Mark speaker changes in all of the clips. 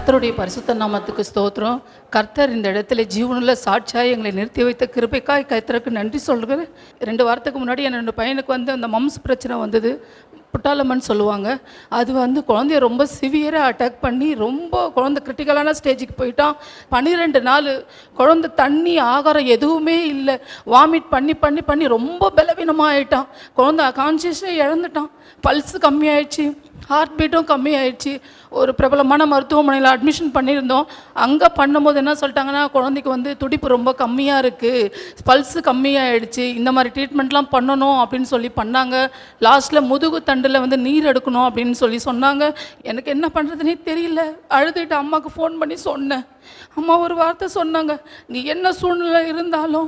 Speaker 1: கர்த்தருடைய பரிசுத்த நாமத்துக்கு ஸ்தோத்திரம். கர்த்தர் இந்த இடத்துல ஜீவனுள்ள சாட்சியாய் எங்களை நிறுத்தி வைத்த கிருபைக்காய் கர்த்தருக்கு நன்றி சொல்கிறேன். 2 வாரத்துக்கு முன்னாடி என்னோட பையனுக்கு அந்த மம்ஸ் பிரச்சனை வந்தது. புட்டாலம்மன்னு சொல்லுவாங்க. அது குழந்தைய ரொம்ப சிவியராக அட்டாக் பண்ணி ரொம்ப குழந்தை கிரிட்டிக்கலான ஸ்டேஜுக்கு போயிட்டான். 12 நாள் குழந்தை தண்ணி ஆகாரம் எதுவுமே இல்லை. வாமிட் பண்ணி பண்ணி பண்ணி ரொம்ப பலவீனமாக ஆகிட்டான். குழந்தை கான்சியஸே இழந்துட்டான். பல்ஸு கம்மியாயிடுச்சு, ஹார்ட் பீட்டும் கம்மியாயிடுச்சு. ஒரு பிரபலமான மருத்துவமனையில் அட்மிஷன் பண்ணியிருந்தோம். அங்கே பண்ணும்போது என்ன சொல்லிட்டாங்கன்னா, குழந்தைக்கு துடிப்பு ரொம்ப கம்மியாக இருக்குது, பல்ஸு கம்மியாகிடுச்சு, இந்த மாதிரி ட்ரீட்மெண்ட்லாம் பண்ணணும் அப்படின்னு சொல்லி பண்ணாங்க. லாஸ்ட்டில் முதுகு தண்டில் நீர் எடுக்கணும் அப்படின்னு சொல்லி சொன்னாங்க. எனக்கு என்ன பண்ணுறதுனே தெரியல. அழுதுட்டு அம்மாவுக்கு ஃபோன் பண்ணி சொன்னேன். அம்மா ஒரு வார்த்தை சொன்னாங்க, நீ என்ன சூழ்நிலை இருந்தாலும்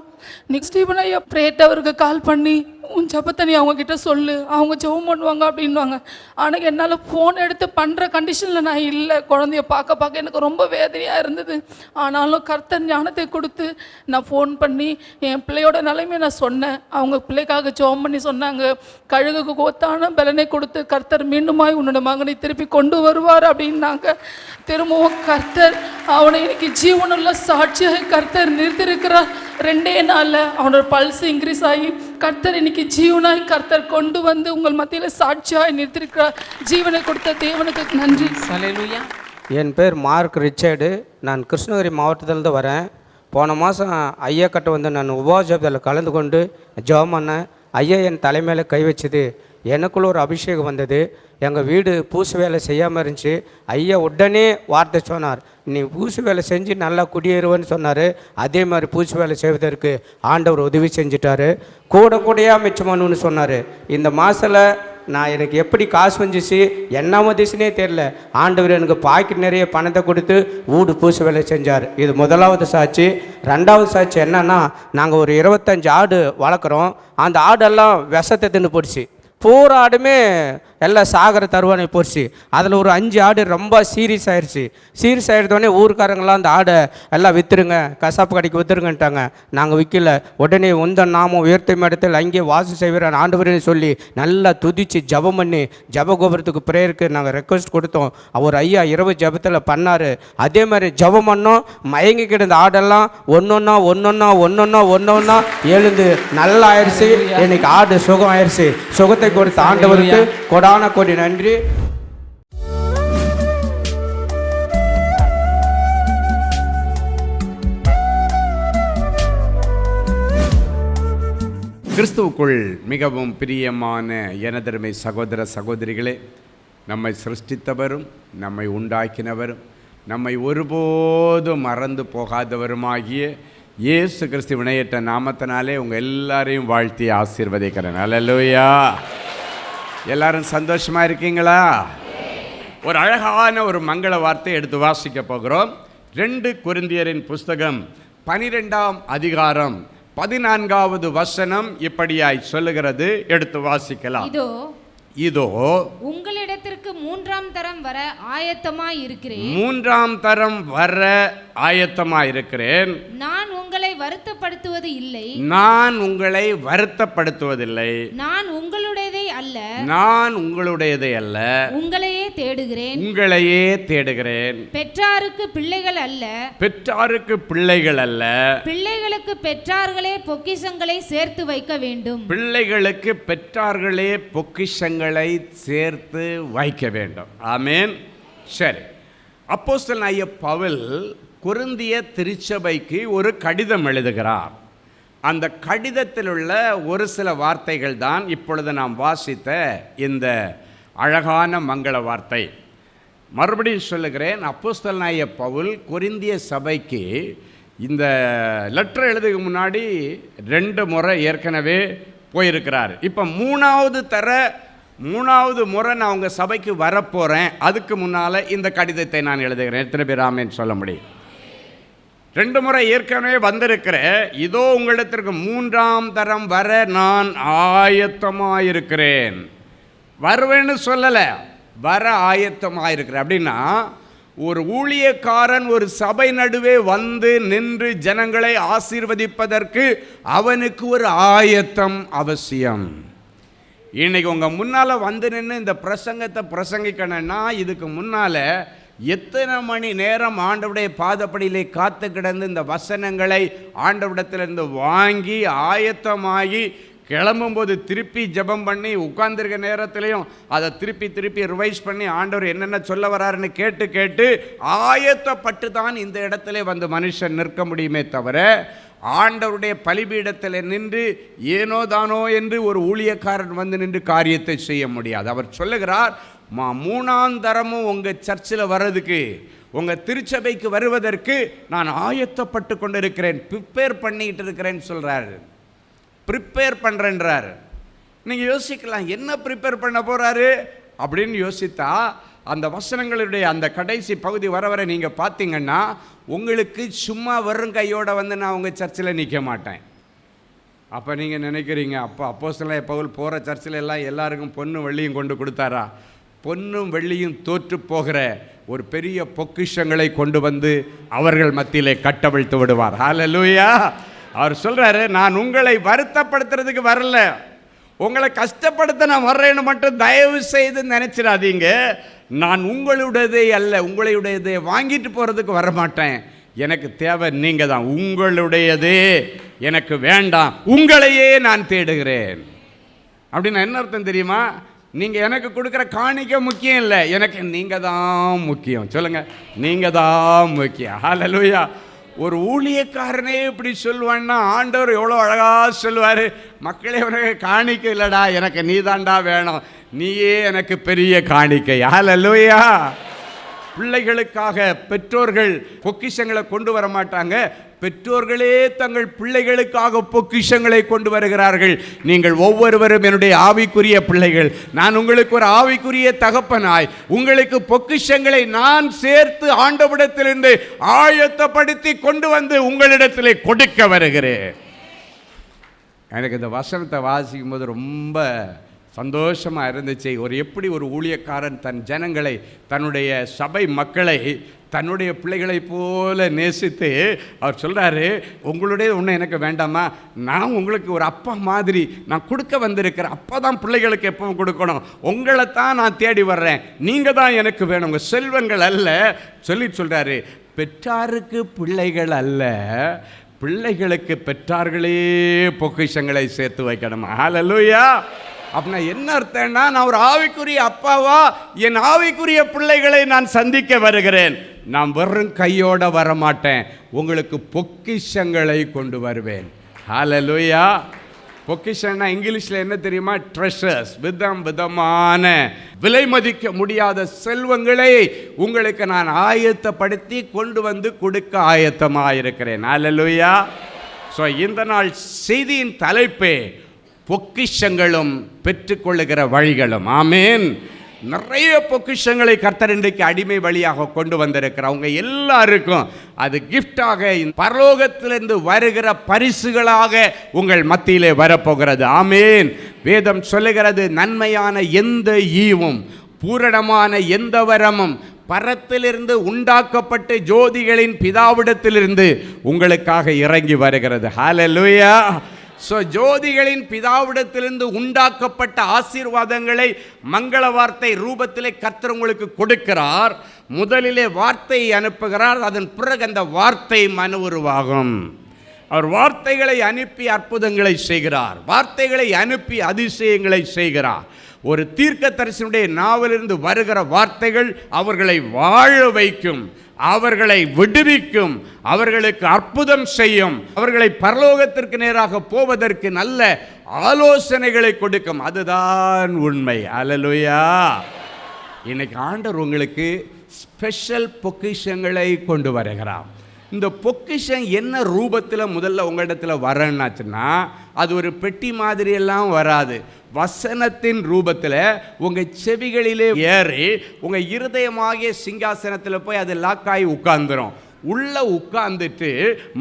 Speaker 1: நீ ஸ்டீபன் ஐயா பிரேட் அவருக்கு கால் பண்ணி உன் ஜபத்தை நீ அவங்கக்கிட்ட சொல்லு, அவங்க ஜெபம் பண்ணுவாங்க அப்படின்வாங்க. ஆனால் என்னால் ஃபோன் எடுத்து பண்ணுற கண்டிஷனில் நான் இல்லை. குழந்தைய பார்க்க எனக்கு ரொம்ப வேதனையாக இருந்தது. ஆனாலும் கர்த்தர் ஞானத்தை கொடுத்து நான் ஃபோன் பண்ணி என் பிள்ளையோட நிலைமையை நான் சொன்னேன். அவங்க பிள்ளைக்காக ஜெபம் பண்ணி சொன்னாங்க, கழுகுக்கு கோத்தான பலனை கொடுத்து கர்த்தர் மீண்டுமாய் உன்னோட மகனை திருப்பி கொண்டு வருவார் அப்படின்னாங்க. திரும்பவும் கர்த்தர் அவனை இன்னைக்கு ஜீவனுள்ள சாட்சியாக கர்த்தர் நிறுத்திருக்கிறார். 2 நாளில் அவனோட பல்ஸ் இன்க்ரீஸ் ஆகி கர்த்தர் இன்னைக்கு ஜீவனாய் கர்த்தர் கொண்டு உங்கள் மத்தியில் சாட்சியாய் நிறுத்திருக்கிறார். ஜீவனை கொடுத்த தேவனுக்கு நன்றி. ஹல்லேலூயா.
Speaker 2: என் பேர் மார்க் ரிச்சர்டு. நான் கிருஷ்ணகிரி மாவட்டத்திலேருந்து வரேன். போன மாதம் ஐயா கட்ட நான் உபவாசத்தில் கலந்து கொண்டு ஜெபம் பண்ணேன். ஐயா என் தலைமையில் கை வச்சது, எனக்குள்ள ஒரு அபிஷேகம் வந்தது. எங்கள் வீடு பூசு வேலை செய்யாமல் இருந்துச்சு. ஐயா உடனே வார்த்தை சொன்னார், நீ பூசு வேலை செஞ்சு நல்லா குடியேறுவேன்னு சொன்னார். அதே மாதிரி பூசு வேலை செய்வதற்கு ஆண்டவர் உதவி செஞ்சிட்டாரு. கூடையாக மிச்சமானுன்னு சொன்னார். இந்த மாதத்தில் நான் எனக்கு எப்படி காசு வந்துச்சு என்ன வந்துச்சுன்னே தெரில. ஆண்டவர் எனக்கு பாக்கெட் நிறைய பணத்தை கொடுத்து வீடு பூசு வேலை செஞ்சார். இது முதலாவது சாட்சி. 2வது சாட்சி என்னன்னா, நாங்கள் ஒரு 25 ஆடு வளர்க்குறோம். அந்த ஆடெல்லாம் விஷத்தை தின்னு போடுச்சு. பூரா ஆடுமே எல்லாம் சாகர தருவானை போச்சு. அதில் ஒரு 5 ஆடு ரொம்ப சீரியஸ் ஆயிடுச்சு. சீரியஸ் ஆகிடுதோடனே ஊருக்காரங்களாம் அந்த ஆடை எல்லாம் விற்றுருங்க, கசாப்பு கடைக்கு விற்றுருங்கன்ட்டாங்க. நாங்கள் விற்கல. உடனே உந்த நாமம் உயர்த்தும் இடத்தில் அங்கே வாசம் செய்கிறான் ஆண்டவரேன்னு சொல்லி நல்லா துதிச்சு ஜபம் பண்ணி ஜப கோபுரத்துக்கு ப்ரேயருக்கு நாங்கள் ரெக்வஸ்ட் கொடுத்தோம். அவர் ஐயா இரவு ஜபத்தில் பண்ணார். அதே மாதிரி ஜபம் பண்ணோம். மயங்கி கிடந்த ஆடெல்லாம் ஒன்னொன்னா எழுந்து நல்லா ஆயிடுச்சு. இன்னைக்கு ஆடு சுகம் ஆயிடுச்சு. சுகத்தை கொடுத்த ஆண்டவருக்கு கொடான கோடி நன்றி.
Speaker 3: கிறிஸ்துவுக்குள் மிகவும் பிரியமான எனதருமை சகோதர சகோதரிகளே, நம்மை சிருஷ்டித்தவரும் நம்மை உண்டாக்கினவரும் நம்மை ஒருபோதும் மறந்து போகாதவருமாகிய இயேசு கிறிஸ்து வினையற்ற நாமத்தினாலே உங்கள் எல்லாரையும் வாழ்த்தி ஆசீர்வதிக்கிறேன். அல்லேலூயா. எல்லாரும் சந்தோஷமாக இருக்கீங்களா? ஒரு அழகான ஒரு மங்கள வார்த்தை எடுத்து வாசிக்க போகிறோம். 2 கொரிந்தியரின் புஸ்தகம் 12ஆம் அதிகாரம் 14வது வசனம் இப்படியாய் சொல்லுகிறது. எடுத்து வாசிக்கலாம். இதோ
Speaker 4: உங்களிடத்திற்கு 3ஆம் தரம் வர ஆயத்தமாய் இருக்கிறேன்.
Speaker 3: 3ஆம் தரம் வர ஆயத்தமாய் இருக்கிறேன்.
Speaker 4: நான் உங்களை வருத்தப்படுத்துவது இல்லை.
Speaker 3: நான் உங்களை வருத்தப்படுத்துவதில்லை.
Speaker 4: நான் உங்களுடையதை அல்ல.
Speaker 3: நான் உங்களுடையதை அல்ல.
Speaker 4: உங்களையே தேடுகிறேன்.
Speaker 3: உங்களையே தேடுகிறேன்.
Speaker 4: பெற்றாருக்கு பிள்ளைகள் அல்ல.
Speaker 3: பெற்றாருக்கு பிள்ளைகள் அல்ல.
Speaker 4: பிள்ளைகளுக்கு பெற்றார்களே பொக்கிஷங்களை சேர்த்து வைக்க வேண்டும்.
Speaker 3: பிள்ளைகளுக்கு பெற்றார்களே பொக்கிஷங்களை சேர்த்து வைக்க வேண்டும். ஆமென். சரி, அப்போஸ்தலனாகிய பவுல் கொரிந்திய திருச்சபைக்கு ஒரு கடிதம் எழுதுகிறார். அந்த கடிதத்தில் உள்ள ஒரு சில வார்த்தைகள் தான் இப்பொழுது நாம் வாசித்த இந்த அழகான மங்கள வார்த்தை. மறுபடியும் சொல்லுகிறேன், அப்போஸ்தலனாகிய பவுல் கொரிந்திய சபைக்கு இந்த லெட்டர் எழுதுக்கு முன்னாடி 2 முறை ஏற்கனவே போயிருக்கிறார். இப்போ 3வது முறை நான் உங்கள் சபைக்கு வரப்போகிறேன். அதுக்கு முன்னால் இந்த கடிதத்தை நான் எழுதுகிறேன். எத்தனை பேர் ஆமென் சொல்ல முடியும்? 2 முறை ஏற்கனவே வந்திருக்கிற, இதோ உங்களிடத்திற்கு 3ஆம் தரம் வர நான் ஆயத்தமாயிருக்கிறேன். வருவேன்னு சொல்லலை, வர ஆயத்தமாயிருக்கிறேன். அப்படின்னா ஒரு ஊழியக்காரன் ஒரு சபை நடுவே வந்து நின்று ஜனங்களை ஆசீர்வதிப்பதற்கு அவனுக்கு ஒரு ஆயத்தம் அவசியம். இன்னைக்கு உங்கள் முன்னால் வந்து நின்று இந்த பிரசங்கத்தை பிரசங்கிக்கணும்னா இதுக்கு முன்னால் எத்தனை மணி நேரம் ஆண்டவருடைய பாதப்படியிலே காத்து கிடந்து இந்த வசனங்களை ஆண்டவரிடத்திலிருந்து வாங்கி ஆயத்தமாகி கிளம்பும்போது திருப்பி ஜெபம் பண்ணி உட்கார்ந்துருக்க நேரத்திலையும் அதை திருப்பி ரிவைஸ் பண்ணி ஆண்டவர் என்னென்ன சொல்ல வராருன்னு கேட்டு ஆயத்தப்பட்டு தான் இந்த இடத்துல வந்து மனுஷன் நிற்க முடியுமே தவிர, ஆண்டவருடைய பலிபீடத்தில் நின்று ஏனோ தானோ என்று ஒரு ஊழியக்காரன் வந்து நின்று காரியத்தை செய்ய முடியாது. அவர் சொல்லுகிறார், 3ஆம் தரமும் உங்கள் சர்ச்சில் வர்றதுக்கு, உங்கள் திருச்சபைக்கு வருவதற்கு நான் ஆயத்தப்பட்டு கொண்டு இருக்கிறேன், ப்ரிப்பேர் பண்ணிக்கிட்டு இருக்கிறேன்னு சொல்கிறாரு. ப்ரிப்பேர் பண்ணுறேன்றார். நீங்கள் யோசிக்கலாம், என்ன ப்ரிப்பேர் பண்ண போகிறாரு அப்படின்னு யோசித்தா, அந்த வசனங்களுடைய அந்த கடைசி பகுதி வர நீங்கள் பார்த்தீங்கன்னா, உங்களுக்கு சும்மா வரும் கையோடு வந்து நான் உங்கள் சர்ச்சில் நிற்க மாட்டேன். அப்போ நீங்கள் நினைக்கிறீங்க, அப்போஸ்தலனாகிய பவுல் போகிற சர்ச்சில் எல்லாம் எல்லாருக்கும் பொன்னும் வெள்ளியும் கொண்டு கொடுத்தாரா? பொன்னும் வெள்ளியும் தோற்று போகிற ஒரு பெரிய பொக்கிஷங்களை கொண்டு வந்து அவர்கள் மத்தியிலே கட்டவிழ்த்து விடுவார். ஹல்லேலூயா. அவர் சொல்கிறாரு, நான் உங்களை வருத்தப்படுத்துறதுக்கு வரல, உங்களை கஷ்டப்படுத்த நான் வர்றேன்னு மட்டும் தயவு செய்து நினச்சிடாதீங்க. நான் உங்களுடையதே அல்ல, உங்களுடையதை வாங்கிட்டு போகிறதுக்கு வரமாட்டேன். எனக்கு தேவை நீங்கள் தான். உங்களுடையதே எனக்கு வேண்டாம், உங்களையே நான் தேடுகிறேன். அப்படின்னு என்ன அர்த்தம் தெரியுமா? நீங்கள் எனக்கு கொடுக்குற காணிக்க முக்கியம் இல்லை, எனக்கு நீங்கள் தான் முக்கியம். சொல்லுங்கள், நீங்கள் தான் முக்கியம். ஹல்லேலூயா. ஒரு ஊழியக்காரனே இப்படி சொல்லுவான்னா ஆண்டவர் எவ்வளோ அழகாக சொல்லுவார், மக்களே உனக்கு காணிக்கை இல்லைடா, எனக்கு நீ தாண்டா வேணும், நீயே எனக்கு பெரிய காணிக்கை. ஹல்லேலூயா. பிள்ளைகளுக்காக பெற்றோர்கள் பொக்கிஷங்களை கொண்டு வர மாட்டாங்க, பெற்றோர்களே தங்கள் பிள்ளைகளுக்காக பொக்கிஷங்களை கொண்டு வருகிறார்கள். நீங்கள் ஒவ்வொருவரும் என்னுடைய ஆவிக்குரிய பிள்ளைகள், நான் உங்களுக்கு ஒரு ஆவிக்குரிய தகப்பனாய் உங்களுக்கு பொக்கிஷங்களை நான் சேர்த்து ஆண்டவரிடத்திலிருந்து ஆயத்தப்படுத்தி கொண்டு வந்து உங்களிடத்திலே கொடுக்க வருகிறேன். எனக்கு இந்த வசனத்தை வாசிக்கும் போது ரொம்ப சந்தோஷமாக இருந்துச்சு. எப்படி ஒரு ஊழியக்காரன் தன் ஜனங்களை, தன்னுடைய சபை மக்களை தன்னுடைய பிள்ளைகளை போல நேசித்து அவர் சொல்கிறாரு, உங்களுடைய ஒன்று எனக்கு வேண்டாமா, நான் உங்களுக்கு ஒரு அப்பா மாதிரி நான் கொடுக்க வந்திருக்கிறேன். அப்பா தான் பிள்ளைகளுக்கு எப்பவும் கொடுக்கணும், உங்களை தான் நான் தேடி வர்றேன், நீங்கள் தான் எனக்கு வேணும், உங்கள் செல்வங்கள் அல்ல சொல்கிறாரு. பெற்றாருக்கு பிள்ளைகள் அல்ல, பிள்ளைகளுக்கு பெற்றார்களே பொக்கிஷங்களை சேர்த்து வைக்கணும். ஹல்லேலூயா. அப்படின்னா என்ன அர்த்தம்னா, நான் ஒரு ஆவிக்குரிய அப்பாவா என் ஆவிக்குரிய பிள்ளைகளை நான் சந்திக்க வருகிறேன். நான் வெறும் கையோட வரமாட்டேன், உங்களுக்கு பொக்கிஷங்களை கொண்டு வருவேன். ஹல்லேலூயா. பொக்கிஷன்னா இங்கிலீஷில் என்ன தெரியுமா? ட்ரெஷர்ஸ். விதமான விலை மதிக்க முடியாத செல்வங்களை உங்களுக்கு நான் ஆயத்தப்படுத்தி கொண்டு வந்து கொடுக்க ஆயத்தமாக இருக்கிறேன். ஹல்லேலூயா. ஸோ இந்த நாள் செய்தியின் தலைப்பே பொக்கிஷங்களும் பெற்றுக்கொள்ளுகிற வழிகளும். ஆமேன். நிறைய பொக்கிஷங்களை கர்த்தர் இன்றைக்கு அடிமை வழியாக கொண்டு வந்திருக்கிறார். அவங்க எல்லாருக்கும் அது கிஃப்டாக பரலோகத்திலிருந்து வருகிற பரிசுகளாக உங்கள் மத்தியிலே வரப்போகிறது. ஆமேன். வேதம் சொல்லுகிறது, நன்மையான எந்த ஈவும் பூரணமான எந்த வரமும் பரத்திலிருந்து உண்டாக்கப்பட்டு ஜோதிகளின் பிதாவிடத்திலிருந்து உங்களுக்காக இறங்கி வருகிறது. ஹல்லேலூயா. ஸோ ஜோதிகளின் பிதாவிடத்திலிருந்து உண்டாக்கப்பட்ட ஆசீர்வாதங்களை மங்கள வார்த்தை ரூபத்திலே கர்த்தர் உங்களுக்கு கொடுக்கிறார். முதலிலே வார்த்தையை அனுப்புகிறார், அதன் பிறகு அந்த வார்த்தை மனு உருவாகும். அவர் வார்த்தைகளை அனுப்பி அற்புதங்களை செய்கிறார், வார்த்தைகளை அனுப்பி அதிசயங்களை செய்கிறார். ஒரு தீர்க்கதரிசனுடைய நாவிலிருந்து வருகிற வார்த்தைகள் அவர்களை வாழ வைக்கும், அவர்களை விடுவிக்கும், அவர்களுக்கு அற்புதம் செய்யும், அவர்களை பரலோகத்திற்கு நேராக போவதற்கு நல்ல ஆலோசனைகளை கொடுக்கும். அதுதான் உண்மை. ஹல்லேலூயா. இன்னைக்கு ஆண்டவர் உங்களுக்கு ஸ்பெஷல் பொக்கிஷங்களை கொண்டு வருகிறார். இந்த பொக்கிஷம் என்ன ரூபத்தில் முதல்ல உங்களிடத்தில் வரணுன்னாச்சுன்னா, அது ஒரு பெட்டி மாதிரியெல்லாம் வராது. வசனத்தின் ரூபத்தில் உங்கள் செவிகளிலே ஏறி உங்கள் இருதயமாகிய சிங்காசனத்தில் போய் அது லாக்காகி உட்கார்ந்துடும். உள்ளே உட்கார்ந்துட்டு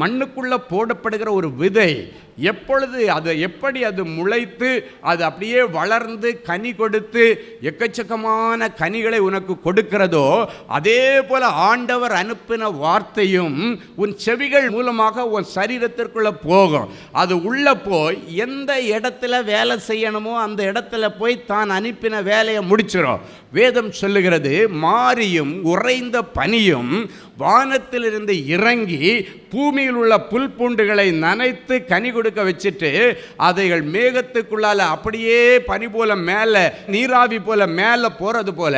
Speaker 3: மண்ணுக்குள்ளே போடப்படுகிற ஒரு விதை எப்பொழுது அது எப்படி அது முளைத்து அது அப்படியே வளர்ந்து கனி கொடுத்து எக்கச்சக்கமான கனிகளை உனக்கு கொடுக்கிறதோ, அதே போல ஆண்டவர் அனுப்பின வார்த்தையும் உன் செவிகள் மூலமாக உன் சரீரத்திற்குள்ள போகும். அது உள்ள போய் எந்த இடத்துல வேலை செய்யணுமோ அந்த இடத்துல போய் தான் அனுப்பின வேலையை முடிச்சிடும். வேதம் சொல்லுகிறது, மாரியும் உறைந்த பனியும் வானத்திலிருந்து இறங்கி பூமியில் உள்ள புல் பூண்டுகளை நனைத்து கனி கொடுக்க வச்சுட்டு அதைகள் மேகத்துக்குள்ளால அப்படியே பனி போல மேலே நீராவி போல மேலே போறது போல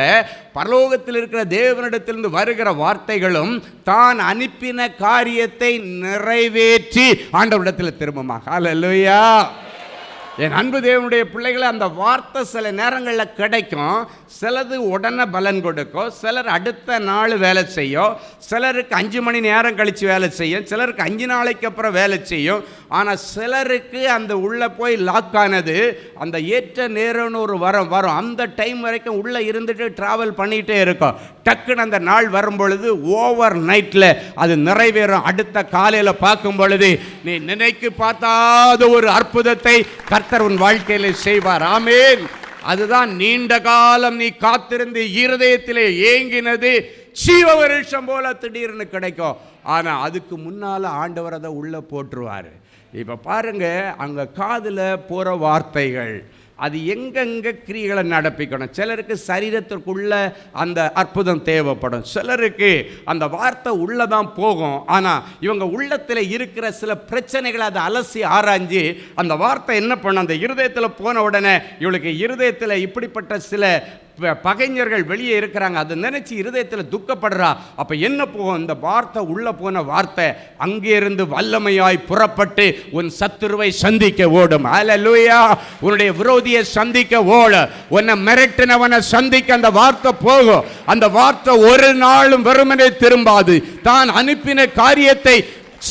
Speaker 3: பரலோகத்தில் இருக்கிற தேவனிடத்திலிருந்து வருகிற வார்த்தைகளும் தான் அனுப்பின காரியத்தை நிறைவேற்றி ஆண்டவரிடத்தில் திரும்புமா. ஹல்லேலூயா. என் அன்பு தேவனுடைய பிள்ளைகளை, அந்த வார்த்தை சில நேரங்களில் கிடைக்கும். சிலது உடனே பலன் கொடுக்கும், சிலர் அடுத்த நாள் வேலை செய்யும், சிலருக்கு 5 மணி நேரம் கழித்து வேலை செய்யும், சிலருக்கு 5 நாளைக்கு அப்புறம் வேலை செய்யும். ஆனால் சிலருக்கு அந்த உள்ளே போய் லாக் ஆனது அந்த ஏற்ற நேரம்னு ஒரு வரும் அந்த டைம் வரைக்கும் உள்ளே இருந்துட்டு ட்ராவல் பண்ணிகிட்டே இருக்கும். டக்குன்னு அந்த நாள் வரும் பொழுது ஓவர் நைட்டில் அது நிறைவேறும். அடுத்த காலையில் பார்க்கும் பொழுது நீ நினைக்கு பார்த்தாத ஒரு அற்புதத்தை கர்த்தர் உன் வாழ்க்கையில் செய்வார். ஆமென். அதுதான் நீண்ட காலம் நீ காத்திருந்து இருதயத்திலே ஏங்கினது ஜீவ வருஷம் போல திடீர்னு கிடைக்கும். ஆனால் அதுக்கு முன்னால் ஆண்டவர் அதை உள்ளே போட்டுருவார். இப்போ பாருங்க, அங்கே காதில் போகிற வார்த்தைகள் அது எங்கெங்கே கிரியைகளை நடப்பிக்கணும். சிலருக்கு சரீரத்திற்குள்ள அந்த அற்புதம் தேவைப்படும், சிலருக்கு அந்த வார்த்தை உள்ளதான் போகும். ஆனால் இவங்க உள்ளத்தில் இருக்கிற சில பிரச்சனைகளை அதை அலசி ஆராய்ஞ்சு அந்த வார்த்தை என்ன பண்ணும், அந்த இருதயத்தில் போன உடனே இவளுக்கு இருதயத்தில் இப்படிப்பட்ட சில பகைஞர்கள் வெளியே இருக்கிறாங்க, அதை நினைச்சு இருதயத்தில் துக்கப்படுறா. அப்ப என்ன போகும், இந்த வார்த்தை உள்ள போன வார்த்தை அங்கிருந்து வல்லமையாய் புறப்பட்டு உன் சத்துருவை சந்திக்க ஓடும். ஹல்லேலூயா. உன்னுடைய விரோதியை சந்திக்க ஓட, உன்னை மிரட்டினவனை சந்திக்க அந்த வார்த்தை போகும். அந்த வார்த்தை ஒரு நாளும் வெறுமனே திரும்பாது, தான் அனுப்பின காரியத்தை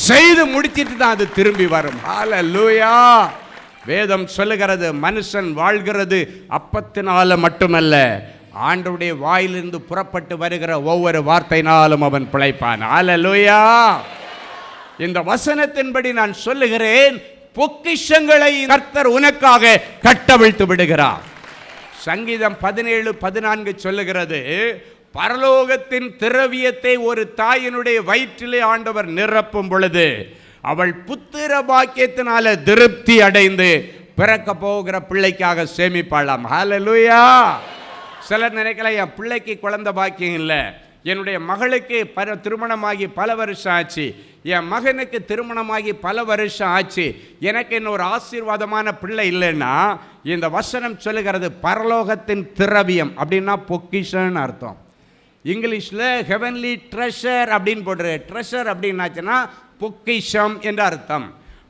Speaker 3: செய்து முடிச்சிட்டு தான் அது திரும்பி வரும். ஹல்லேலூயா. வேதம் சொல்லுகிறது, மனுஷன் வாழ்கிறது அப்பத்தினால மட்டுமல்ல, ஆண்டவருடைய வாயிலிருந்து புறப்பட்டு வருகிற ஒவ்வொரு வார்த்தையினாலும் அவன் பிழைப்பான். ஹல்லேலூயா. இந்த வசனத்தின்படி நான் சொல்லுகிறேன், பொக்கிஷங்களை கர்த்தர் உனக்காக கட்டவிழ்த்து விடுகிறார். சங்கீதம் 17:14 சொல்லுகிறது, பரலோகத்தின் திரவியத்தை ஒரு தாயினுடைய வயிற்றிலே ஆண்டவர் நிரப்பும் பொழுது அவள் புத்திர பாக்கியத்தினால திருப்தி அடைந்து பிறக்க போகிற பிள்ளைக்காக சேமிப்பாளாம். ஹல்லேலூயா. சிலர் நினைக்கல, என் பிள்ளைக்கு குழந்தை பாக்கியம் இல்லை, என்னுடைய மகளுக்கு திருமணமாகி பல வருஷம் ஆச்சு, என் மகனுக்கு திருமணமாகி பல வருஷம் ஆச்சு, எனக்கு இன்னொரு ஆசீர்வாதமான பிள்ளை இல்லைன்னா, இந்த வசனம் சொல்லுகிறது பரலோகத்தின் திரவியம் அப்படின்னா பொக்கிஷன்னு அர்த்தம். இங்கிலீஷில் ஹெவன்லி ட்ரெஷர் அப்படின்னு போடுற, ட்ரெஷர் அப்படின்னாச்சுன்னா பொக்கிஷம் என்ற அர்த்தம்.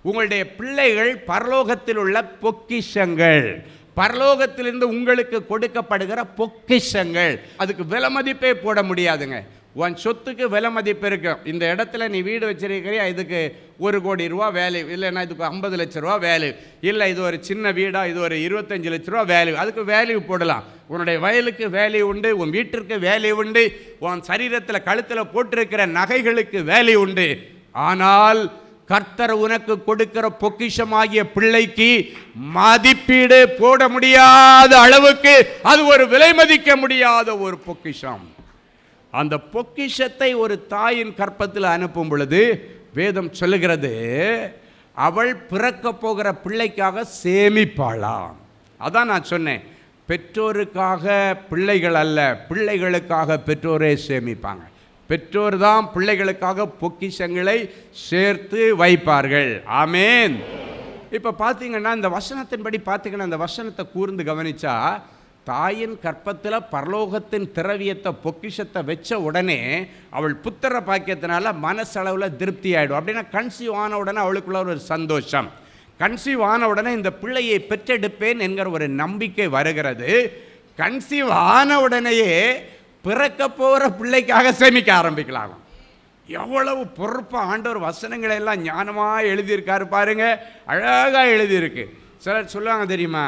Speaker 3: உங்களுடைய பிள்ளைகள் பரலோகத்தில் உள்ள பொக்கிஷங்கள், பரலோகத்திலிருந்து உங்களுக்கு கொடுக்கப்படுகிற பொக்கிஷங்கள். அதுக்கு விலை மதிப்பே போட முடியாதுங்க. உன் சொத்துக்கு விலை மதிப்பு இருக்கும். இந்த இடத்துல நீ வீடு வச்சிருக்கிறியா, இதுக்கு 1 கோடி ரூபா வேல்யூ, இல்லைன்னா இதுக்கு 50 லட்ச ரூபா வேல்யூ, இல்லை இது ஒரு சின்ன வீடா இது ஒரு 25 லட்ச ரூபா வேல்யூ, அதுக்கு வேல்யூ போடலாம். உன்னுடைய வயலுக்கு வேல்யூ உண்டு, உன் வீட்டிற்கு வேல்யூ உண்டு, உன் சரீரத்தில் கழுத்தில் போட்டிருக்கிற நகைகளுக்கு வேல்யூ உண்டு. ஆனால் கர்த்தர் உனக்கு கொடுக்கிற பொக்கிஷமாகிய பிள்ளைக்கு மதிப்பீடு போட முடியாத அளவுக்கு அது ஒரு விலை மதிக்க முடியாத ஒரு பொக்கிஷம். அந்த பொக்கிஷத்தை ஒரு தாயின் கற்பத்தில் அனுப்பும் பொழுது வேதம் சொல்லுகிறது, அவள் பிறக்க போகிற பிள்ளைக்காக சேமிப்பாளாம். அதான் நான் சொன்னேன், பெற்றோருக்காக பிள்ளைகள் அல்ல, பிள்ளைகளுக்காக பெற்றோரே சேமிப்பாங்க. பெற்றோர் தான் பிள்ளைகளுக்காக பொக்கிஷங்களை சேர்த்து வைப்பார்கள். ஆமேன். இப்போ பார்த்தீங்கன்னா இந்த வசனத்தின்படி பார்த்தீங்கன்னா, இந்த வசனத்தை கூர்ந்து கவனிச்சா, தாயின் கற்பத்தில் பரலோகத்தின் திரவியத்தை பொக்கிஷத்தை வச்ச உடனே அவள் புத்திர பாக்கியத்தினால மனசளவில் திருப்தி ஆகிடும். அப்படின்னா கன்சீவ் ஆன உடனே அவளுக்குள்ள ஒரு சந்தோஷம், கன்சீவ் ஆன உடனே இந்த பிள்ளையை பெற்றெடுப்பேன் என்கிற ஒரு நம்பிக்கை வருகிறது. கன்சீவ் ஆன உடனேயே பிறக்க போகிற பிள்ளைக்காக சேமிக்க ஆரம்பிக்கலாம். எவ்வளவு பொறுப்பாக ஆண்டவர் வசனங்களை எல்லாம் ஞானமாக எழுதியிருக்காரு பாருங்க, அழகாக எழுதியிருக்கு. சிலர் சொல்லுவாங்க தெரியுமா,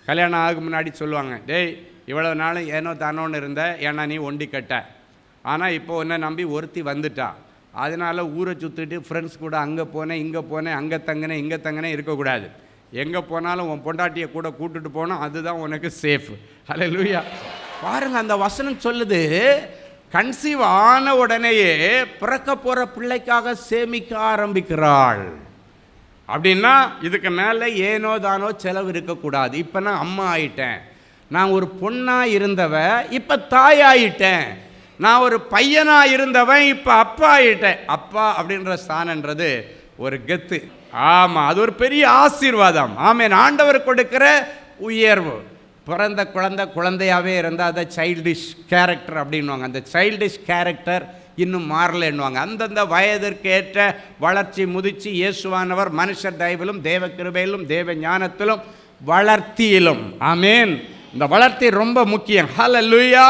Speaker 3: கல்யாணம் ஆகும் முன்னாடி சொல்லுவாங்க, டேய் இவ்வளவு நாளும் ஏனோ தானோன்னு இருந்த, ஏன்னா நீ ஒண்டி கட்ட, ஆனால் இப்போ உன்னை நம்பி ஒருத்தி வந்துட்டா, அதனால் ஊரை சுற்றிட்டு ஃப்ரெண்ட்ஸ் கூட அங்கே போனேன் இங்கே போனேன் அங்கே தங்கினேன் இங்கே தங்கினேன் இருக்கக்கூடாது. எங்கே போனாலும் உன் பொண்டாட்டியை கூட கூட்டுட்டு போனோம், அதுதான் உனக்கு சேஃப். ஹல்லேலூயா. பாருங்க, அந்த வசனம் சொல்லுது, கன்சீவ் ஆன உடனேயே பிறக்க போகிற பிள்ளைக்காக சேமிக்க ஆரம்பிக்கிறாள். அப்படின்னா இதுக்கு மேலே ஏனோ தானோ செலவு இருக்கக்கூடாது. இப்போ நான் அம்மா ஆயிட்டேன், நான் ஒரு பொண்ணாக இருந்தவ இப்போ தாயாயிட்டேன், நான் ஒரு பையனாக இருந்தவன் இப்போ அப்பா ஆயிட்டேன். அப்பா அப்படின்ற ஸ்தானன்றது ஒரு கெத்து. ஆமாம், அது ஒரு பெரிய ஆசீர்வாதம். ஆமென். ஆண்டவர் கொடுக்கிற உயர்வு. பிறந்த குழந்தையாகவே இருந்தால் அதை சைல்டிஷ் கேரக்டர் அப்படின்வாங்க. அந்த சைல்டிஷ் கேரக்டர் இன்னும் மாறலைன்னுவாங்க. அந்தந்த வயதிற்கேற்ற வளர்ச்சி முதிர்ச்சி இயேசுவானவர் மனுஷர் தயவிலும் தேவ கிருபையிலும் தேவ ஞானத்திலும் வளர்த்தியிலும். ஆமேன். இந்த வளர்த்தி ரொம்ப முக்கியம். ஹல்லேலூயா.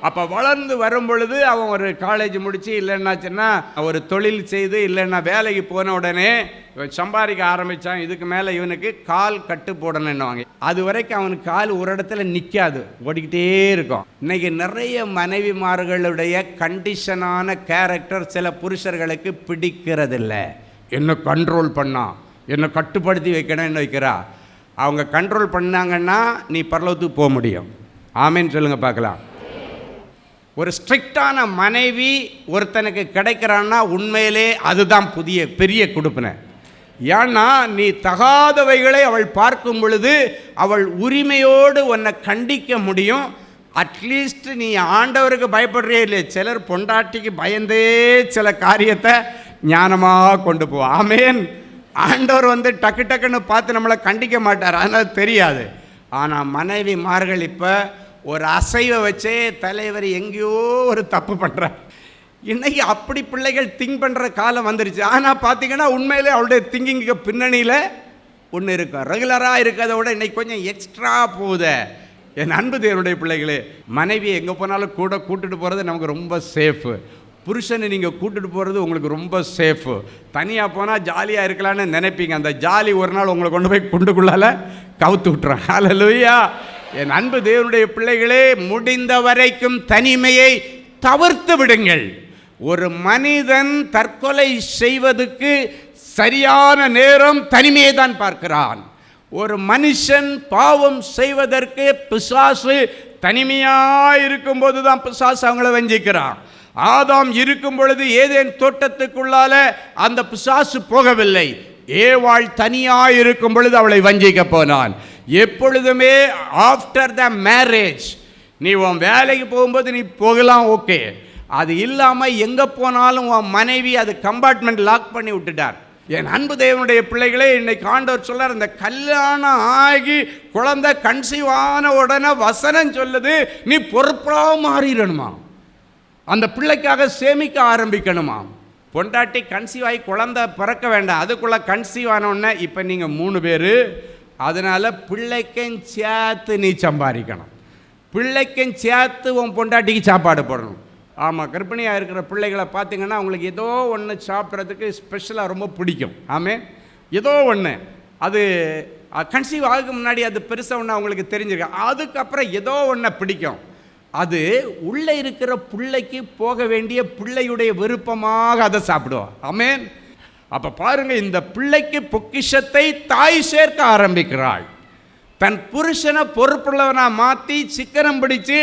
Speaker 3: அப்போ வளர்ந்து வரும் பொழுது அவன் ஒரு காலேஜ் முடித்து இல்லைன்னாச்சுன்னா ஒரு தொழில் செய்து இல்லைன்னா வேலைக்கு போன உடனே இவன் சம்பாதிக்க ஆரம்பித்தான். இதுக்கு மேலே இவனுக்கு கால் கட்டு போடணுன்னுவாங்க. அது வரைக்கும் அவனுக்கு கால் ஒரு இடத்துல நிற்காது, ஓடிக்கிட்டே இருக்கும். இன்றைக்கி நிறைய மனைவிமார்களுடைய கண்டிஷனான கேரக்டர் சில புருஷர்களுக்கு பிடிக்கிறதில்லை. என்ன கண்ட்ரோல் பண்ணா, என்னை கட்டுப்படுத்தி வைக்கணும்னு வைக்கிறா. அவங்க கண்ட்ரோல் பண்ணாங்கன்னா நீ பரலோகத்துக்கு போக முடியும். ஆமேன்னு சொல்லுங்கள் பார்க்கலாம். ஒரு ஸ்ட்ரிக்டான மனைவி ஒருத்தனுக்கு கிடைக்கிறான்னா உண்மையிலே அதுதான் பெரிய கொடுப்பினை. ஏன்னா நீ தகாதவைகளை அவள் பார்க்கும் பொழுது அவள் உரிமையோடு உன்னை கண்டிக்க முடியும். அட்லீஸ்ட் நீ ஆண்டவருக்கு பயப்படுறே இல்லை. சிலர் பொண்டாட்டிக்கு பயந்தே சில காரியத்தை ஞானமாக கொண்டு போ. ஆமேன். ஆண்டவர் டக்கு டக்குன்னு பார்த்து நம்மளை கண்டிக்க மாட்டார், அதனால் தெரியாது. ஆனால் மனைவிமார்கள் இப்போ ஒரு அசைவை வச்சே தலைவர் எங்கேயோ ஒரு தப்பு பண்ணுறார். இன்றைக்கி அப்படி பிள்ளைகள் திங்க் பண்ணுற காலம் வந்துருச்சு. ஆனால் பார்த்தீங்கன்னா உண்மையிலே அவளுடைய திங்கிங்கு பின்னணியில் ஒன்று இருக்கும். ரெகுலராக இருக்கிறத விட இன்றைக்கி கொஞ்சம் எக்ஸ்ட்ரா போகுது. என் அன்பு தேவனுடைய பிள்ளைகளே, மனைவி எங்கே போனாலும் கூட கூட்டுட்டு போகிறது நமக்கு ரொம்ப சேஃபு. புருஷனை நீங்கள் கூட்டுட்டு போகிறது உங்களுக்கு ரொம்ப சேஃபு. தனியாக போனால் ஜாலியாக இருக்கலான்னு நினைப்பீங்க. அந்த ஜாலி ஒரு நாள் உங்களை கொண்டு போய் குண்டுக்குள்ளால் கவுத்து விட்டுறோம். ஹல்லேலூயா. என் அன்பு தேவனுடைய பிள்ளைகளே, முடிந்த வரைக்கும் தனிமையை தவிர்த்து விடுங்கள். ஒரு மனிதன் தற்கொலை செய்வதற்கு சரியான நேரம் தனிமையை தான் பார்க்கிறான். ஒரு மனுஷன் பாவம் செய்வதற்கு பிசாசு தனிமையாக இருக்கும்போது தான் பிசாசு அவங்கள வஞ்சிக்கிறான். ஆதாம் இருக்கும் பொழுது ஏதேன் தோட்டத்துக்குள்ளால அந்த பிசாசு போகவில்லை. ஏவாள் தனியாக இருக்கும் பொழுது அவளை வஞ்சிக்க போனான். எப்பொழுதுமே ஆஃப்டர் த மேரேஜ் நீ உன் வேலைக்கு போகும்போது நீ போகலாம், ஓகே. அது இல்லாமல் எங்கே போனாலும் உன் மனைவி அது கம்பார்ட்மெண்ட் லாக் பண்ணி விட்டுட்டார். என் அன்பு தேவனுடைய பிள்ளைகளே, இன்னைக்கு ஆண்டவர் சொல்றார், இந்த கல்யாணம் ஆகி குழந்தை கன்சீவ் ஆன உடனே வசனம் சொல்லுது, நீ பொறுப்பாக மாறிடணுமா, அந்த பிள்ளைக்காக சேமிக்க ஆரம்பிக்கணுமா. பொண்டாட்டி கன்சீவ் ஆகி குழந்தை பிறக்க வேண்டாம், அதுக்குள்ளே கன்சீவ் ஆனோடனே இப்போ நீங்கள் 3 பேர். அதனால் பிள்ளைக்கும் சேர்த்து நீ சம்பாதிக்கணும், பிள்ளைக்கும் சேர்த்து உன் பொண்டாட்டிக்கு சாப்பாடு போடணும். ஆமாம், கர்ப்பிணியாக இருக்கிற பிள்ளைகளை பார்த்தீங்கன்னா அவங்களுக்கு ஏதோ ஒன்று சாப்பிட்றதுக்கு ஸ்பெஷலாக ரொம்ப பிடிக்கும். ஆமாம், ஏதோ ஒன்று அது கன்சீவ் ஆகுக்கு முன்னாடி அது பெருசாக ஒன்று அவங்களுக்கு தெரிஞ்சிருக்கு. அதுக்கப்புறம் ஏதோ ஒன்று பிடிக்கும். அது உள்ளே இருக்கிற பிள்ளைக்கு போக வேண்டிய பிள்ளையுடைய விருப்பமாக அதை சாப்பிடுவோம். ஆமென். அப்போ பாருங்க, இந்த பிள்ளைக்கு பொக்கிஷத்தை தாய் சேர்க்க ஆரம்பிக்கிறாள். தன் புருஷனை பொறுப்புள்ளவனாக மாற்றி சிக்கனம் பிடிச்சு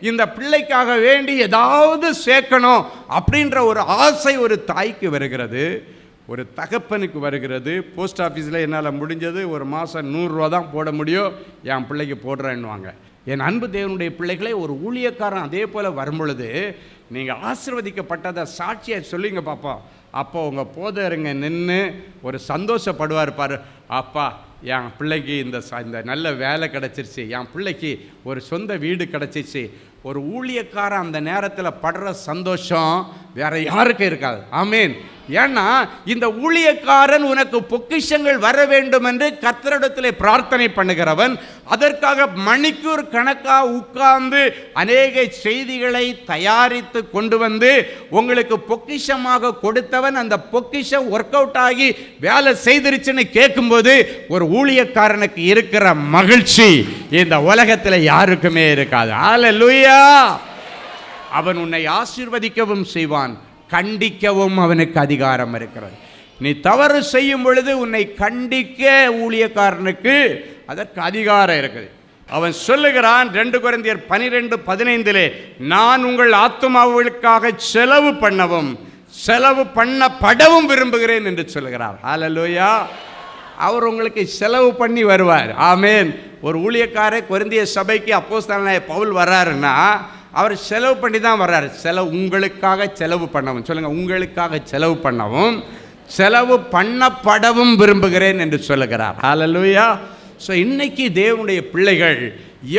Speaker 3: இந்த பிள்ளைக்காக வேண்டி ஏதாவது சேர்க்கணும் அப்படின்ற ஒரு ஆசை ஒரு தாய்க்கு வருகிறது, ஒரு தகப்பனுக்கு வருகிறது. போஸ்ட் ஆஃபீஸில் என்னால் முடிஞ்சது ஒரு மாதம் 100 ரூபா தான் போட முடியும், என் பிள்ளைக்கு போடுறேன்னுவாங்க. என் அன்பு தேவனுடைய பிள்ளைகளே, ஒரு ஊழியக்காரன் அதே போல் வரும்பொழுது நீங்கள் ஆசீர்வதிக்கப்பட்டதை சாட்சியை சொல்லுங்க பாப்பா. அப்போ உங்கள் போதருங்க நின்று ஒரு சந்தோஷப்படுவார் பாரு. அப்பா, என் பிள்ளைக்கு இந்த நல்ல வேலை கிடச்சிருச்சு, என் பிள்ளைக்கு ஒரு சொந்த வீடு கிடச்சிச்சு. ஒரு ஊழியக்காரன் அந்த நேரத்தில் படுற சந்தோஷம் வேற யாருக்கும் இருக்காது. ஆமேன். ஏன்னா இந்த ஊழியக்காரன் உனக்கு பொக்கிஷங்கள் வர வேண்டும் என்று கர்த்தரிடத்தில் பிரார்த்தனை பண்ணுகிறவன், அதற்காக மணிக்கூர் கணக்காக உட்கார்ந்து அநேக செய்திகளை தயாரித்து கொண்டு வந்து உங்களுக்கு பொக்கிஷமாக கொடுத்தவன். அந்த பொக்கிஷம் ஒர்க் அவுட் ஆகி வேலை செய்திருச்சுன்னு கேட்கும்போது ஒரு ஊழியக்காரனுக்கு இருக்கிற மகிழ்ச்சி இந்த உலகத்தில் யாருக்குமே இருக்காது. ஹல்லேலூயா. அவன் உன்னை ஆசீர்வதிக்கவும் செய்வான், கண்டிக்கவும் அவனுக்கு அதிகாரம் இருக்கிறது. நீ தவறு செய்யும் பொழுது உன்னை கண்டிக்க ஊழியக்காரனுக்கு அதற்கு அதிகாரம் இருக்குது. அவன் சொல்லுகிறான் 2 கொரிந்தியர் 12:15, நான் உங்கள் ஆத்துமாவுகளுக்காக செலவு பண்ணவும் செலவு பண்ணப்படவும் விரும்புகிறேன் என்று சொல்லுகிறார். ஹல்லேலூயா. அவர் உங்களுக்கு செலவு பண்ணி வருவார். ஆமேன். ஒரு ஊழியக்காரர் கொரிந்திய சபைக்கு அப்போஸ்தலனாகிய பவுல் வர்றாருன்னா அவர் செலவு பண்ணி தான் வர்றாரு. உங்களுக்காக செலவு பண்ணவும், சொல்லுங்கள், உங்களுக்காக செலவு பண்ணவும் செலவு பண்ணப்படவும் விரும்புகிறேன் என்று சொல்லுகிறார். ஹல்லேலூயா. ஸோ இன்னைக்கு தேவனுடைய பிள்ளைகள்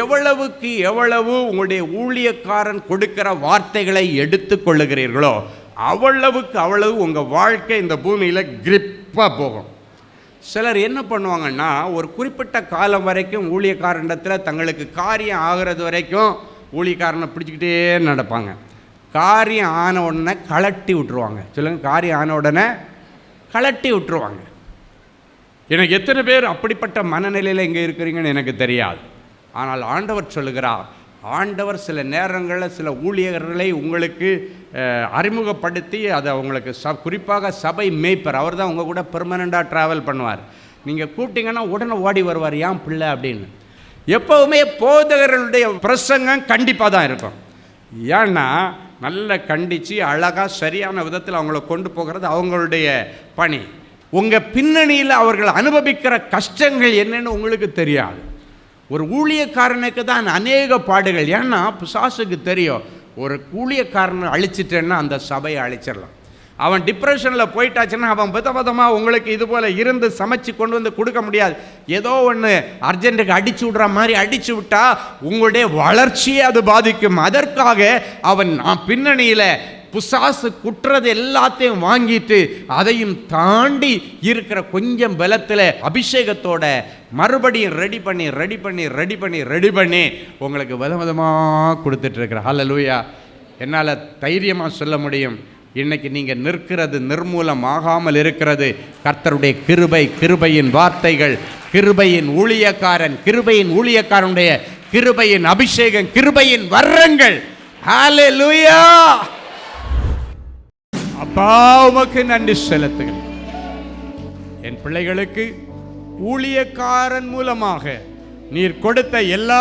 Speaker 3: எவ்வளவுக்கு எவ்வளவு உங்களுடைய ஊழியக்காரன் கொடுக்கிற வார்த்தைகளை எடுத்து கொள்ளுகிறீர்களோ அவ்வளவுக்கு அவ்வளவு உங்கள் வாழ்க்கை இந்த பூமியில் கிரிப்பாக போகும். சிலர் என்ன பண்ணுவாங்கன்னா, ஒரு குறிப்பிட்ட காலம் வரைக்கும் ஊழியக்காரனிடத்தில் தங்களுக்கு காரியம் ஆகிறது வரைக்கும் ஊழியக்காரனை பிடிச்சிக்கிட்டே நடப்பாங்க. காரியம் ஆன உடனே கலட்டி விட்டுருவாங்க. சொல்லுங்கள், காரியம் ஆன உடனே கலட்டி விட்டுருவாங்க. எனக்கு எத்தனை பேர் அப்படிப்பட்ட மனநிலையில் இங்கே இருக்கிறீங்கன்னு எனக்கு தெரியாது. ஆனால் ஆண்டவர் சொல்லுகிறார், ஆண்டவர் சில நேரங்களில் சில ஊழியர்களை உங்களுக்கு அறிமுகப்படுத்தி அதை உங்களுக்கு குறிப்பாக சபை மேய்ப்பர், அவர் தான் உங்கள் கூட பெர்மனண்ட்டாக ட்ராவல் பண்ணுவார். நீங்கள் கூப்பிட்டீங்கன்னா உடனே ஓடி வருவார், ஏன் பிள்ளை அப்படின்னு. எப்போவுமே போதகர்களுடைய பிரசங்கம் கண்டிப்பாக தான் இருக்கும். ஏன்னா நல்லா கண்டித்து அழகாக சரியான விதத்தில் அவங்கள கொண்டு போகிறது அவங்களுடைய பணி. உங்கள் பின்னணியில் அவர்கள் அனுபவிக்கிற கஷ்டங்கள் என்னன்னு உங்களுக்கு தெரியாது. ஒரு ஊழியக்காரனுக்கு தான் அநேக பாடுகள். ஏன்னா பிசாசுக்கு தெரியும், ஒரு ஊழியக்காரனை அழிச்சிட்டேன்னா அந்த சபையை அழிச்சிடலாம். அவன் டிப்ரெஷனில் போயிட்டாச்சுன்னா அவன் விதவிதமாக உங்களுக்கு இது போல் இருந்து சமைச்சு கொண்டு வந்து கொடுக்க முடியாது. ஏதோ ஒன்று அர்ஜென்ட்டுக்கு அடிச்சு விட்ற மாதிரி அடிச்சு விட்டா உங்களுடைய வளர்ச்சியை அது பாதிக்கும். அதற்காக அவன் பின்னணியில் பிசாசு குற்றது எல்லாத்தையும் வாங்கிட்டு அதையும் தாண்டி இருக்கிற கொஞ்சம் பலத்தில் அபிஷேகத்தோட மறுபடியும் ரெடி பண்ணி உங்களுக்கு விதவிதமாக கொடுத்துட்ருக்குற. ஹல்லேலூயா. என்னால் தைரியமாக சொல்ல முடியும், இன்னைக்கு நீங்கள் நிற்கிறது நிர்மூலம் ஆகாமல் இருக்கிறது கர்த்தருடைய கிருபை, கிருபையின் வார்த்தைகள், கிருபையின் ஊழியக்காரனுடைய கிருபையின் அபிஷேகம், கிருபையின் வரங்கள். ஹல்லேலூயா. அப்பா உமக்கு நன்றி செலுத்துகிறேன். என் பிள்ளைகளுக்கு ஊழியக்காரன் மூலமாக நீர் கொடுத்த எல்லா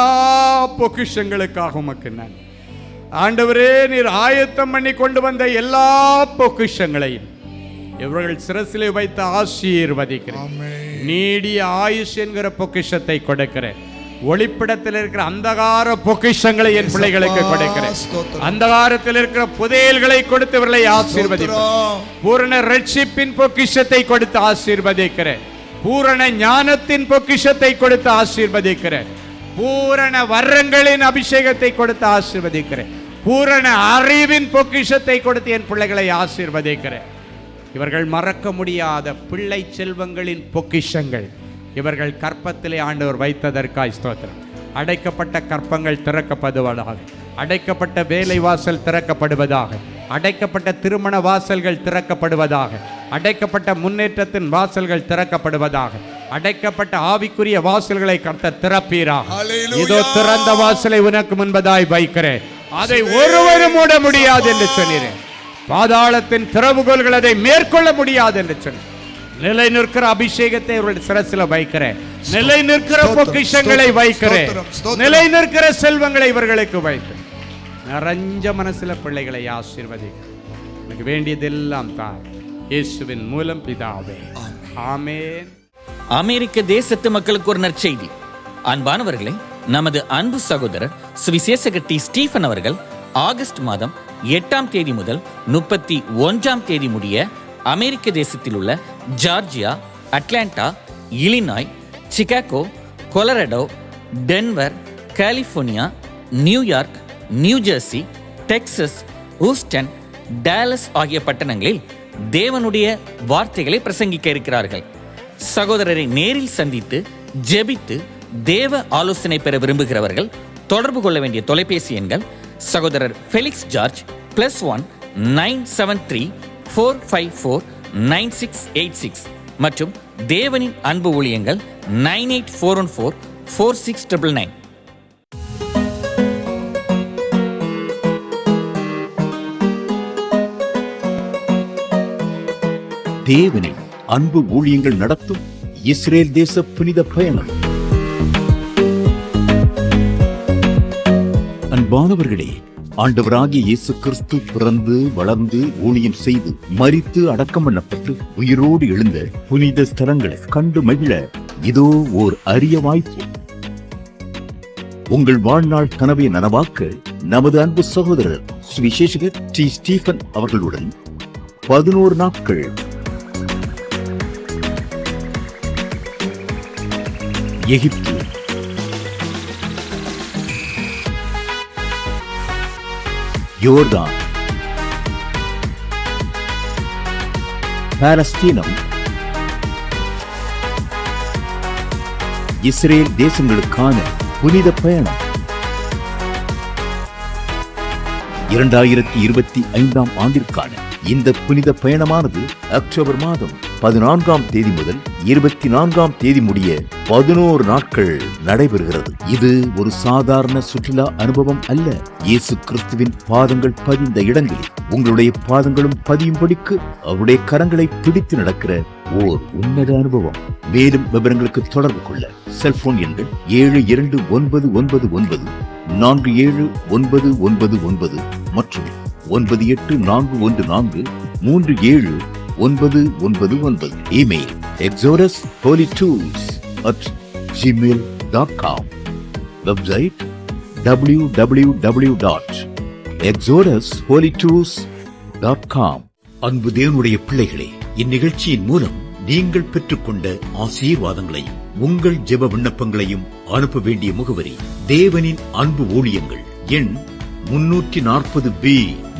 Speaker 3: பொக்கிஷங்களுக்காக உமக்கு நன்றி. ஆண்டவரே, நீர் ஆயத்தம் பண்ணி கொண்டு வந்த எல்லா பொக்கிஷங்களையும் இவர்கள் சிரசிலே வைத்து ஆசீர்வதிக்கிறேன். நீடிய ஆயுஷ் என்கிற பொக்கிஷத்தை கொடுக்கிறேன். ஒளிப்பிடத்தில் இருக்கிற அந்தகார பொக்கிஷங்களை என் பிள்ளைகளுக்கு கொடுக்கிறேன். அந்தகாரத்தில் இருக்கிற புதையல்களை கொடுத்து இவர்களை ஆசீர்வதிக்கிறேன். பூரண ரட்சிப்பின் பொக்கிஷத்தை கொடுத்து ஆசீர்வதிக்கிறேன். பூரண ஞானத்தின் பொக்கிஷத்தை கொடுத்து ஆசீர்வதிக்கிறேன். பூரண வரங்களின் அபிஷேகத்தை கொடுத்து ஆசீர்வதிக்கிறேன். பூரண அறிவின் பொக்கிஷத்தை கொடுத்து என் பிள்ளைகளை ஆசீர்வதிக்கிறேன். இவர்கள் மறக்க முடியாத பிள்ளை செல்வங்களின் பொக்கிஷங்கள் இவர்கள் கற்பத்திலே ஆண்டவர் வைத்ததற்காய் ஸ்தோத்திரம். அடைக்கப்பட்ட கற்பங்கள் திறக்கப்படுவதாக, அடைக்கப்பட்ட வேலை வாசல் திறக்கப்படுவதாக, அடைக்கப்பட்ட திருமண வாசல்கள் திறக்கப்படுவதாக, அடைக்கப்பட்ட முன்னேற்றத்தின் வாசல்கள் திறக்கப்படுவதாக, அடைக்கப்பட்ட ஆவிக்குரிய வாசல்களை கர்த்தர் திறப்பீராக. இதோ திறந்த வாசலை உனக்கு முன்பதாய் வைக்கிறேன், அதை ஒருவரும் மூட முடியாது என்று சொன்னீரேன். பாதாளத்தின் திறவுகோல்கள் அதை மேற்கொள்ள முடியாது என்று சொன்னேன். நிலை நிற்கிற அபிஷேகத்தை இவருடைய சிரசில வைக்கிறேன். நிலை நிற்கிற பொக்கிஷங்களை வைக்கிறேன். நிலை நிற்கிற செல்வங்களை இவர்களுக்கு வைத்து நிறைஞ்ச மனசுல பிள்ளைகளை ஆசீர்வதிக்கிறேன். எனக்கு வேண்டியதெல்லாம் தான் இயேசுவின் மூலம் பிதாவே, ஆமென்.
Speaker 5: அமெரிக்க தேசத்து மக்களுக்கு ஒரு நற்செய்தி. அன்பானவர்களே, நமது அன்பு சகோதரர் சுவிசேஷகர் டி. ஸ்டீஃபன் அவர்கள் ஆகஸ்ட் மாதம் 8ஆம் தேதி முதல் 31ஆம் தேதி முடிய அமெரிக்க தேசத்தில் உள்ள Georgia, Atlanta, Illinois, Chicago, Colorado, Denver, California, New York, New Jersey, Texas, Houston, Dallas ஆகிய பட்டணங்களில் தேவனுடைய வார்த்தைகளை பிரசங்கிக்க இருக்கிறார்கள். சகோதரரை நேரில் சந்தித்து ஜெபித்து தேவ ஆலோசனை பெற விரும்புகிறவர்கள் தொடர்பு கொள்ள வேண்டிய தொலைபேசி எண்கள் சகோதரர் ஃபெலிக்ஸ் ஜார்ஜ் +1 973 454 9686 மற்றும் தேவனின் அன்பு ஊழியங்கள் 98414 4699.
Speaker 6: தேவனின் அன்பு ஊழியங்கள் நடத்தும் இஸ்ரேல் தேச புனித பயணம். அன்பானவர்களே, ஆண்டவராகிய இயேசு கிறிஸ்து பிறந்து வளர்ந்து ஊழியம் செய்து மரித்து அடக்கம் பண்ணப்பட்டு உயிரோடு எழுந்த புனித ஸ்தலங்களை கண்டு மகிழ இதோ ஓர் அரிய வாய்ப்பு. உங்கள் வாழ்நாள் கனவை நனவாக்க நமது அன்பு சகோதரர் சுவிசேஷகர் டி. ஸ்டீபன் அவர்களுடன் 11 நாட்கள் எகிப்து, யோர்தான், பாலஸ்தீனம், இஸ்ரேல் தேசங்களுக்கான புனித பயணம். 2025 ஆண்டிற்கான இந்த புனித பயணமானது அக்டோபர் மாதம் 14ஆம் தேதி முதல் 24ஆம் தேதி முடிய 11 நாட்கள் நடைபெறுகிறது. இது ஒரு சாதாரண சுற்றுலா அனுபவம் அல்ல. இயேசு கிறிஸ்துவின் பாதங்கள் பதிந்த இடங்களில் உங்களுடைய பாதங்களும் பதியும்படிக்கு அவருடைய கரங்களை பிடித்து நடக்கிற ஓர் உன்னத அனுபவம். மேலும் விவரங்களுக்கு தொடர்பு கொள்ள செல்போன் எண்கள் 7299147999 மற்றும் 9841437999. Email exodusholytours@gmail.com. Website www.exodusholytours.com. அன்பு தேவனுடைய பிள்ளைகளே, இந்நிகழ்ச்சியின் மூலம் நீங்கள் பெற்றுக்கொண்ட ஆசீர்வாதங்களை உங்கள் ஜெப விண்ணப்பங்களையும் அனுப்ப வேண்டிய முகவரி தேவனின் அன்பு ஊழியங்கள், எண் 340B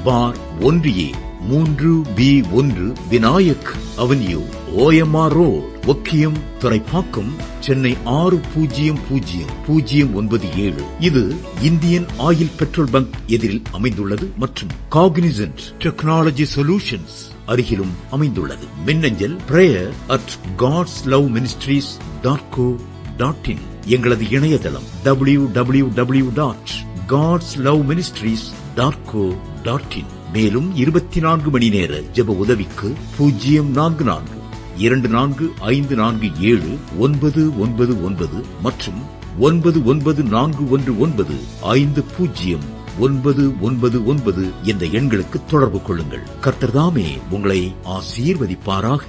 Speaker 6: பார் 1A 3B1 Vinayak avenue, OMR road, Okkiyam, Thoraipakkam, Chennai 600097. இது இந்தியன் ஆயில் பெட்ரோல் பங்க் எதிரில் அமைந்துள்ளது மற்றும் காக்னிசன்ட் டெக்னாலஜி சொல்யூஷன்ஸ் அருகிலும் அமைந்துள்ளது. மின்னஞ்சல் prayer@godsloveministries.co.in. எங்களது இணையதளம் www.godsloveministries.co.in. மேலும் 24 மணி நேர ஜெப உதவிக்கு 04454547999 மற்றும் 9941950999 என்ற எண்களுக்கு தொடர்பு கொள்ளுங்கள். கர்த்தர் தாமே உங்களை ஆசீர்வதிப்பாராக.